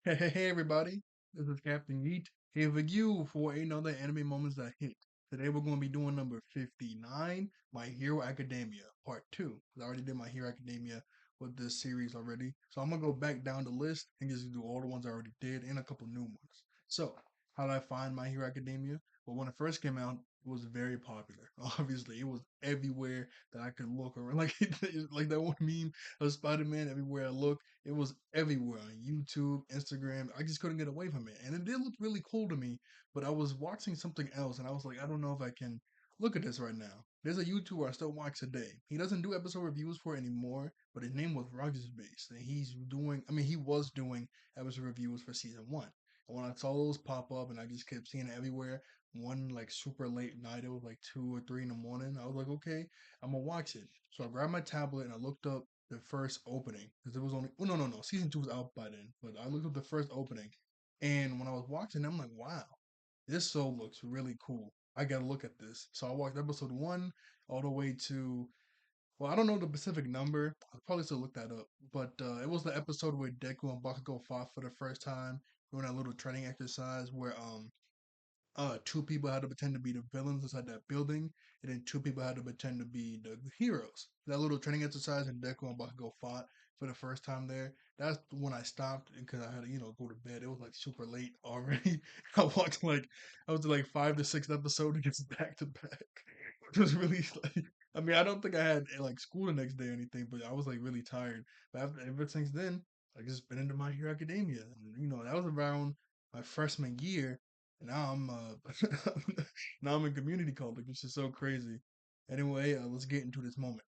Hey everybody, this is Captain Yeet here with you for another anime moments that hit. Today we're going to be doing number 59, My Hero Academia, part 2. 'Cause I already did My Hero Academia with this series already. So I'm going to go back down the list and just do all the ones I already did and a couple new ones. So, how did I find My Hero Academia? Well, when it first came out, it was very popular. Obviously, it was everywhere that I could look around. Like that one meme of Spider-Man everywhere I look. It was everywhere on YouTube, Instagram. I just couldn't get away from it. And it did look really cool to me, but I was watching something else and I was like, I don't know if I can look at this right now. There's a YouTuber I still watch today. He doesn't do episode reviews for it anymore, but his name was Rogers Base. And he was doing episode reviews for season one. And when I saw those pop up and I just kept seeing it everywhere, one like super late night, it was like 2 or 3 in the morning. I was like, okay, I'm gonna watch it. So I grabbed my tablet and I looked up the first opening because it was only well, no, season two was out by then, but I looked up the first opening, and when I was watching, I'm like, wow, this show looks really cool. I gotta look at this. So I watched episode one all the way to well, I don't know the specific number. I'll probably still look that up, but it was the episode where Deku and Bakugo fought for the first time doing that little training exercise where two people had to pretend to be the villains inside that building, and then two people had to pretend to be the heroes. That little training exercise, and Deku and Bakugo fought for the first time there. That's when I stopped because I had to, go to bed. It was like super late already. I watched like I was like 5 to 6 episodes just back to back. It was really like I mean I don't think I had like school the next day or anything, but I was like really tired. But ever since then, I just been into My Hero Academia, and that was around my freshman year and now I'm now I'm in community college, which is so crazy. Anyway, let's get into this moment.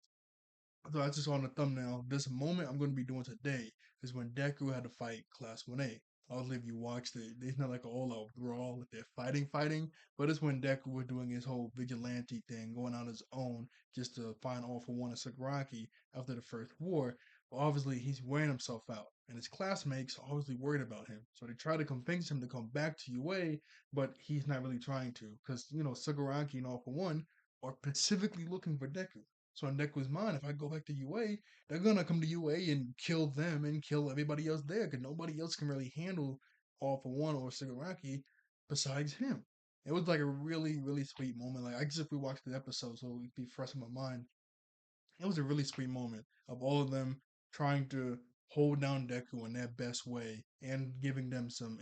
So I just saw on the thumbnail. This moment I'm going to be doing today is when Deku had to fight Class 1A. Obviously, if you watched it, it's not like an all-out brawl that they're fighting, but it's when Deku was doing his whole vigilante thing, going on his own just to find All for One and Sakuragi after the first war. But obviously, he's wearing himself out, and his classmates are obviously worried about him. So they try to convince him to come back to UA, but he's not really trying to, because Sakuragi and All for One are specifically looking for Deku. So in Deku's mind, if I go back to UA, they're gonna come to UA and kill them and kill everybody else there, because nobody else can really handle All for One or Shigaraki besides him. It was like a really, really sweet moment. Like I just rewatched the episode so it would be fresh in my mind. It was a really sweet moment of all of them trying to hold down Deku in their best way and giving them some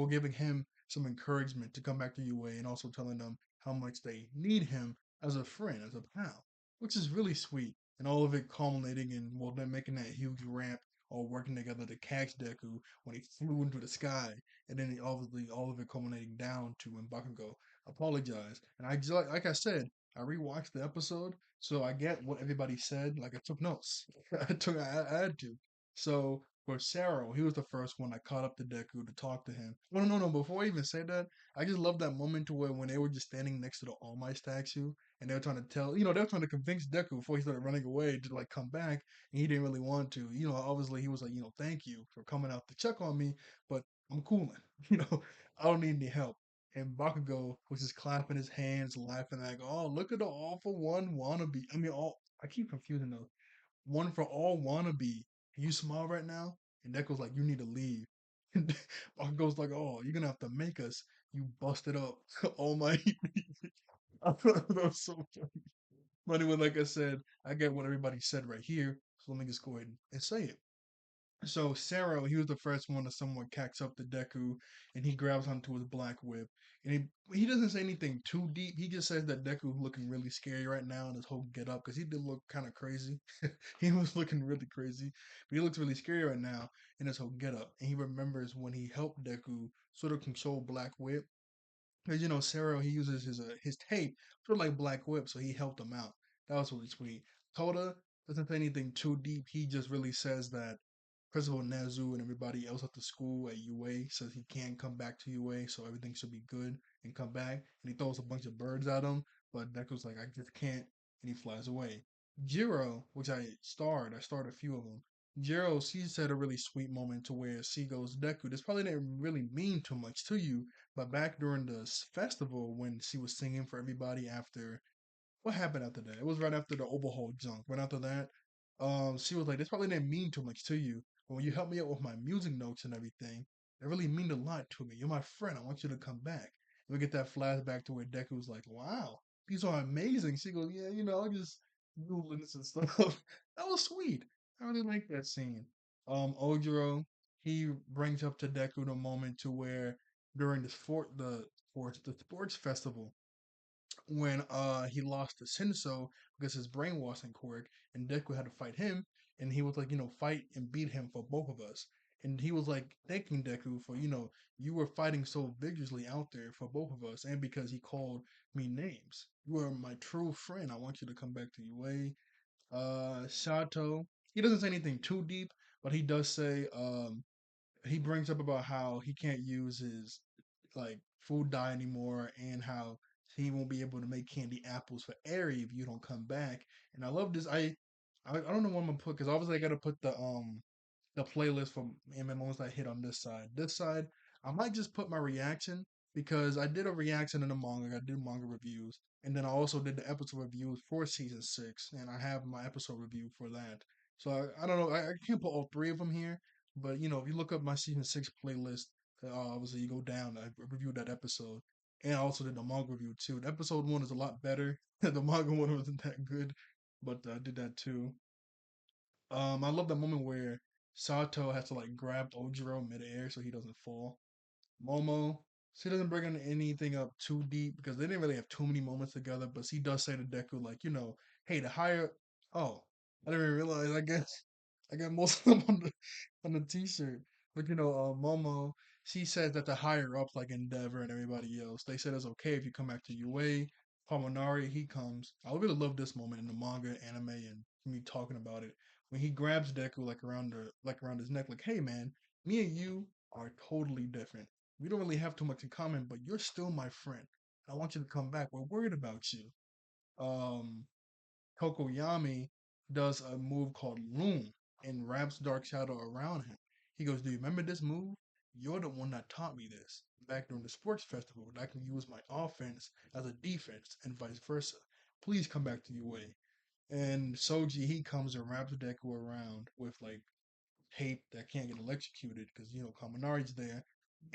giving him some encouragement to come back to UA and also telling them how much they need him as a friend, as a pal, which is really sweet. And all of it culminating in them making that huge ramp, all working together to catch Deku when he flew into the sky, and then obviously all of it culminating down to when Bakugo apologized. And I just like I said, I rewatched the episode so I get what everybody said. Like I took notes. I had to. So for Saro, he was the first one I caught up to Deku to talk to him. No. Before I even say that, I just love that moment to where when they were just standing next to the All Might statue and they were trying to they were trying to convince Deku before he started running away to like come back, and he didn't really want to. Obviously he was like, thank you for coming out to check on me, but I'm cooling. I don't need any help. And Bakugo was just clapping his hands, laughing like, "Oh, look at the all for one wannabe." I mean, all I keep confusing those. One for all wannabe. Can you smile right now? And Deku's like, "You need to leave." And Bakugo's like, "Oh, you're gonna have to make us. You busted up all my." I thought that was so funny. But anyway, like I said, I get what everybody said right here. So let me just go ahead and say it. So Sero, he was the first one to someone catch up to Deku, and he grabs onto his black whip. And he doesn't say anything too deep. He just says that Deku's looking really scary right now in his whole get up because he did look kind of crazy. He was looking really crazy, but he looks really scary right now in his whole get up. And he remembers when he helped Deku sort of control Black Whip. Because Sero, he uses his tape sort of like Black Whip, so he helped him out. That was really sweet. Toda doesn't say anything too deep. He just really says that Principal Nezu and everybody else at the school at UA says he can't come back to UA, so everything should be good and come back. And he throws a bunch of birds at him, but Deku's like, I just can't, and he flies away. Jiro, which I starred a few of them. Jiro, she said a really sweet moment to where she goes, Deku, this probably didn't really mean too much to you, but back during the festival when she was singing for everybody after what happened after that? It was right after the overhaul junk. Right after that, she was like, "This probably didn't mean too much to you, but when you helped me out with my music notes and everything." It really mean a lot to me. You're my friend. I want you to come back. And we get that flashback to where Deku's like, wow, these are amazing. She goes, yeah, I'll just Googling this and stuff. That was sweet. I really like that scene. Ojiro, he brings up to Deku the moment to where during the sports festival, when he lost to Shinso because his brain wasn't correct, and Deku had to fight him, and he was like, fight and beat him for both of us. And he was like thanking Deku for, you were fighting so vigorously out there for both of us, and because he called me names. You are my true friend. I want you to come back to UA. Sato, he doesn't say anything too deep, but he does say, he brings up about how he can't use his like food dye anymore and how he won't be able to make candy apples for Eri if you don't come back. And I love this. I don't know what I'm gonna put because obviously I gotta put the playlist for MMOs that hit on this side. This side, I might just put my reaction because I did a reaction in the manga. I did manga reviews, and then I also did the episode reviews for season 6, and I have my episode review for that. So I don't know. I can't put all three of them here, but if you look up my season 6 playlist, obviously you go down. I reviewed that episode, and I also did the manga review too. The episode 1 is a lot better. The manga one wasn't that good, but I did that too. I love the moment where Sato has to like grab Ojiro midair so he doesn't fall. Momo, she doesn't bring anything up too deep because they didn't really have too many moments together, but she does say to Deku, like, hey, the higher. Oh, I didn't even realize. I guess I got most of them on the t-shirt. But Momo, she says that the higher ups like Endeavor and everybody else, they said it's okay if you come back to UA. Pominari, he comes. I really love this moment in the manga, anime, and me talking about it when he grabs Deku like around his neck, like, hey man, me and you are totally different. We don't really have too much in common, but you're still my friend. I want you to come back. We're worried about you. Um, Tokoyami does a move called Loom and wraps Dark Shadow around him. He goes, do you remember this move? You're the one that taught me this back during the sports festival. And I can use my offense as a defense and vice versa. Please come back to UA. And Soji, he comes and wraps Deku around with like tape that can't get electrocuted because Kaminari's there,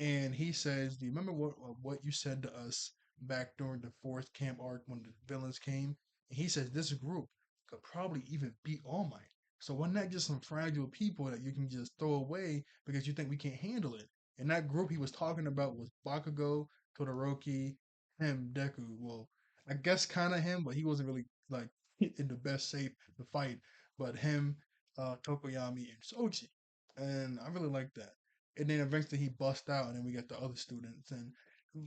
and he says, "Do you remember what you said to us back during the fourth camp arc when the villains came?" And he says this group could probably even beat All Might. So why not just some fragile people that you can just throw away because you think we can't handle it? And that group he was talking about was Bakugo, Todoroki, him, Deku. Well, I guess kind of him, but he wasn't really like in the best shape to fight. But him, Tokoyami, and Soji. And I really like that. And then eventually he busts out, and then we get the other students. And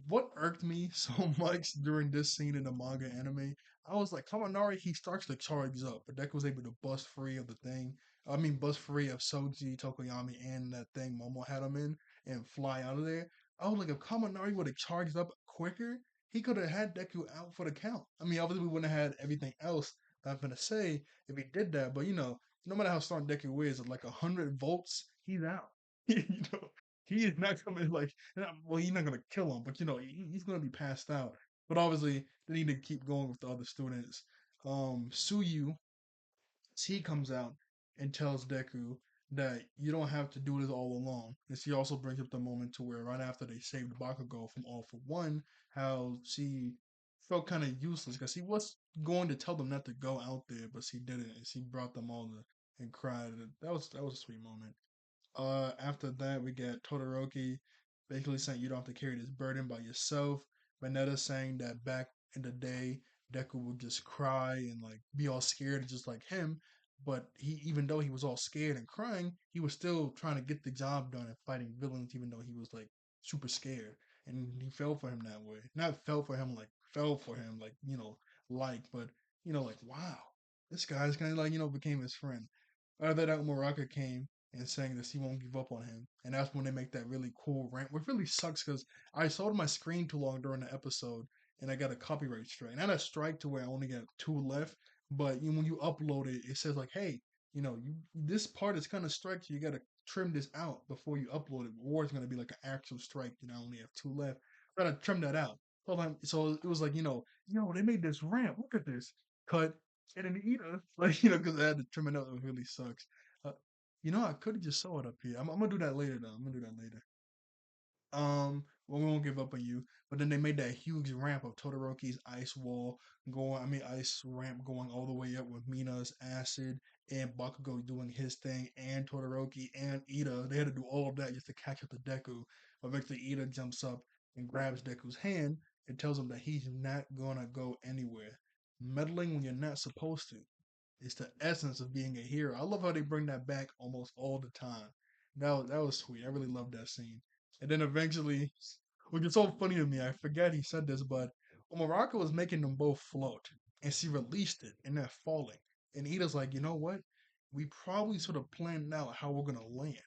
what irked me so much during this scene in the manga anime, I was like, Kaminari, he starts to charge up, but Deku was able to bust free of the thing. I mean, bust free of Soji, Tokoyami, and that thing Momo had him in, and fly out of there. I was like, if Kaminari would have charged up quicker, he could have had Deku out for the count. I mean, obviously, we wouldn't have had everything else that I'm going to say if he did that, but no matter how strong Deku is, at like 100 volts, he's out. He is not coming like well, he's not gonna kill him, but he's gonna be passed out. But obviously, they need to keep going with the other students. Suyu, he comes out and tells Deku that you don't have to do this all alone. And she also brings up the moment to where right after they saved Bakugo from All for One, how she felt kind of useless because she was going to tell them not to go out there, but she didn't, and she brought them all to, and cried. That was a sweet moment. After that, we get Todoroki basically saying you don't have to carry this burden by yourself. Vanetta saying that back in the day, Deku would just cry and like be all scared, just like him. But even though he was all scared and crying, he was still trying to get the job done and fighting villains, even though he was like super scared. And he fell for him that way. Not fell for him, like, but, like, wow, this guy's kind of like, became his friend. Other than that, Moraka came and saying that she won't give up on him. And that's when they make that really cool rant, which really sucks because I sold my screen too long during the episode and I got a copyright strike. Not a strike to where I only got two left, but when you upload it, it says like, hey, this part is kind of strike, so you got to trim this out before you upload it, or it's going to be like an actual strike. I only have two left. I got to trim that out. So it was like, they made this ramp. Look at this. Cut and then eat us. Like, because I had to trim it out. It really sucks. Uh, I could have just saw it up here. I'm gonna do that later though. I'm gonna do that later. Well, we won't give up on you. But then they made that huge ramp of Todoroki's ice wall ice ramp going all the way up with Mina's acid and Bakugo doing his thing and Todoroki and Ida. They had to do all of that just to catch up to Deku. Eventually, Ida jumps up and grabs Deku's hand and tells him that he's not gonna go anywhere. Meddling when you're not supposed to. It's the essence of being a hero. I love how they bring that back almost all the time. That was sweet. I really love that scene. And then eventually, which is so funny to me, I forget he said this, but Umaraka was making them both float, and she released it, and they're falling. And Ida's like, you know what? We probably sort of planned out how we're gonna land.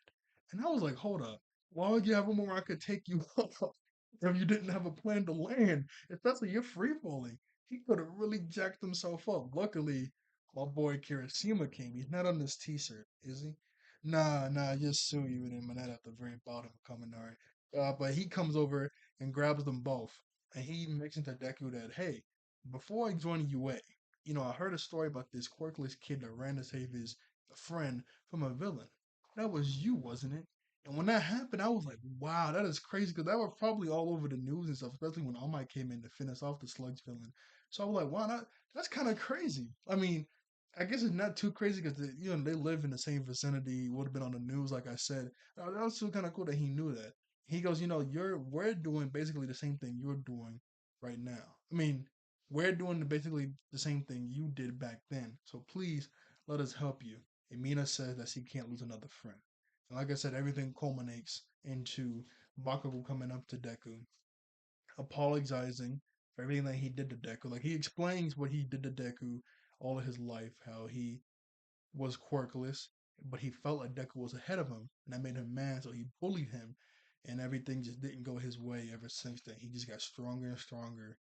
And I was like, hold up, why would you have Umaraka take you off if you didn't have a plan to land? Especially you're free falling. He could have really jacked himself up. Luckily, my boy Kirishima came. He's not on this T-shirt, is he? Nah, I just sue you and him and that at the very bottom of commentary. But he comes over and grabs them both, and he mentions to Deku that, hey, before I joined UA, I heard a story about this quirkless kid that ran to save his friend from a villain. That was you, wasn't it? And when that happened, I was like, wow, that is crazy because that was probably all over the news and stuff, especially when All Might came in to finish off the Sludge villain. So I was like, wow, that's kind of crazy. I mean, I guess it's not too crazy because they live in the same vicinity. Would have been on the news, like I said. That was still kind of cool that he knew that. He goes, we're doing basically the same thing you're doing right now. I mean, we're doing basically the same thing you did back then. So please let us help you. And Mina says that she can't lose another friend. And like I said, everything culminates into Bakugo coming up to Deku, apologizing for everything that he did to Deku. Like he explains what he did to Deku all of his life, how he was quirkless, but he felt like Deku was ahead of him, and that made him mad. So he bullied him, and everything just didn't go his way ever since then. He just got stronger and stronger,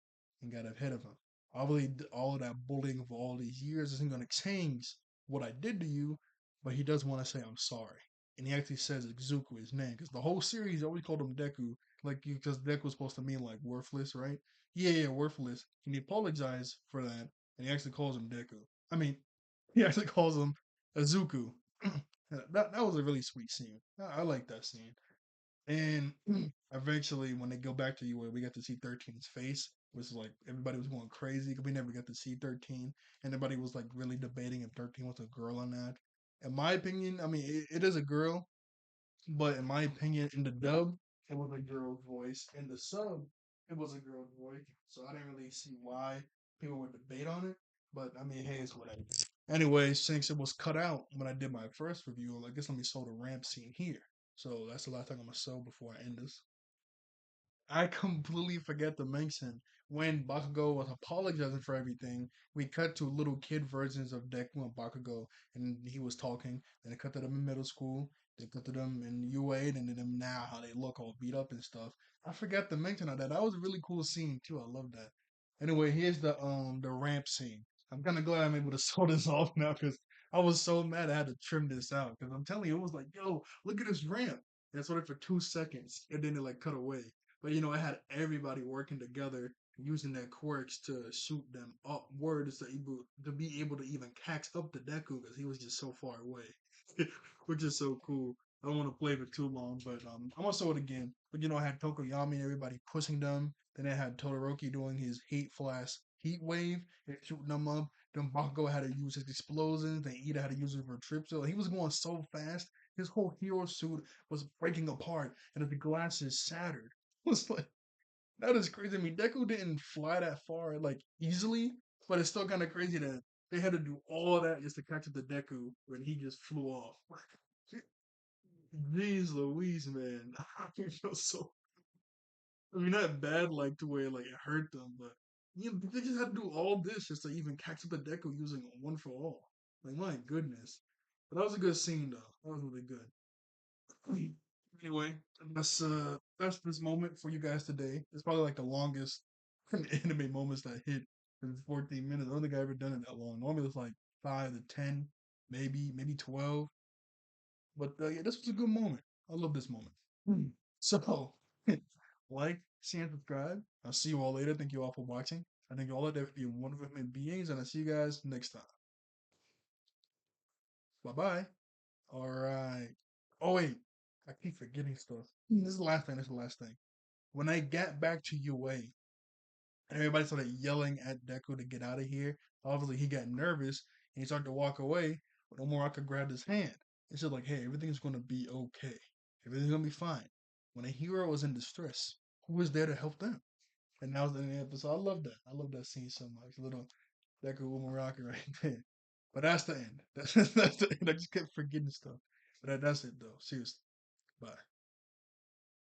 and got ahead of him. Obviously, all of that bullying for all these years isn't going to change what I did to you, but he does want to say I'm sorry, and he actually says Izuku his name because the whole series always called him Deku, like because Deku was supposed to mean like worthless, right? Yeah, worthless. And he apologized for that, and he actually calls him Deku. I mean, he actually calls him Azuku. that was a really sweet scene. I like that scene. And eventually, when they go back to UA, we got to see 13's face, which is like everybody was going crazy because we never got to see 13. And everybody was like really debating if 13 was a girl or not. In my opinion, I mean, it is a girl, but in my opinion, in the dub, it was a girl's voice. In the sub, it was a girl's voice. So I didn't really see why people would debate on it. But I mean, hey, it's whatever. Anyway, since it was cut out when I did my first review, I guess let me show the ramp scene here. So that's the last thing I'm gonna show before I end this. I completely forget to mention when Bakugo was apologizing for everything. We cut to little kid versions of Deku and Bakugo, and he was talking. Then it cut to them in middle school. They cut to them in UA, and then them now how they look all beat up and stuff. I forgot to mention all that. That was a really cool scene too. I love that. Anyway, here's the ramp scene. I'm kind of glad I'm able to show this off now because I was so mad I had to trim this out because I'm telling you, it was like, yo, look at this ramp. And it's only for 2 seconds, and then it like cut away. But I had everybody working together using their quirks to shoot them upwards to be able to even catch up to Deku because he was just so far away, which is so cool. I don't want to play for too long, but I'm gonna show it again. But I had Tokoyami and everybody pushing them. Then I had Todoroki doing his heat flash heat wave and shooting them up. Then Bakugo had to use his explosions. Then Ida had to use his retripso. He was going so fast. His whole hero suit was breaking apart, and the glasses shattered. Was like that is crazy. I mean, Deku didn't fly that far like easily, but it's still kind of crazy that they had to do all that just to catch up to Deku when he just flew off. Jeez Louise, man. I feel so. I mean, not bad like to where like it hurt them, but they just had to do all this just to even catch up to Deku using one for all. Like my goodness. But that was a good scene though. That was really good. Anyway, that's this moment for you guys today. It's probably like the longest anime moments that hit in 14 minutes. I don't think I ever done it that long. Normally it's like 5 to 10, maybe 12. But yeah, this was a good moment. I love this moment. So, like, share, and subscribe. I'll see you all later. Thank you all for watching. I think you all are you wonderful human beings, and I'll see you guys next time. Bye bye. All right. Oh wait, I keep forgetting stuff. This is the last thing. This is the last thing. When I got back to UA, and everybody started yelling at Deku to get out of here. Obviously, he got nervous and he started to walk away. But Omuraka grabbed his hand and said, like, "Hey, everything's gonna be okay. Everything's gonna be fine." When a hero was in distress, who was there to help them? And that was the end of the episode. I love that. I love that scene so much. Little Deku Umuraka right there. But that's the end. That's the end. I just kept forgetting stuff. But that's it though. Seriously. Bye.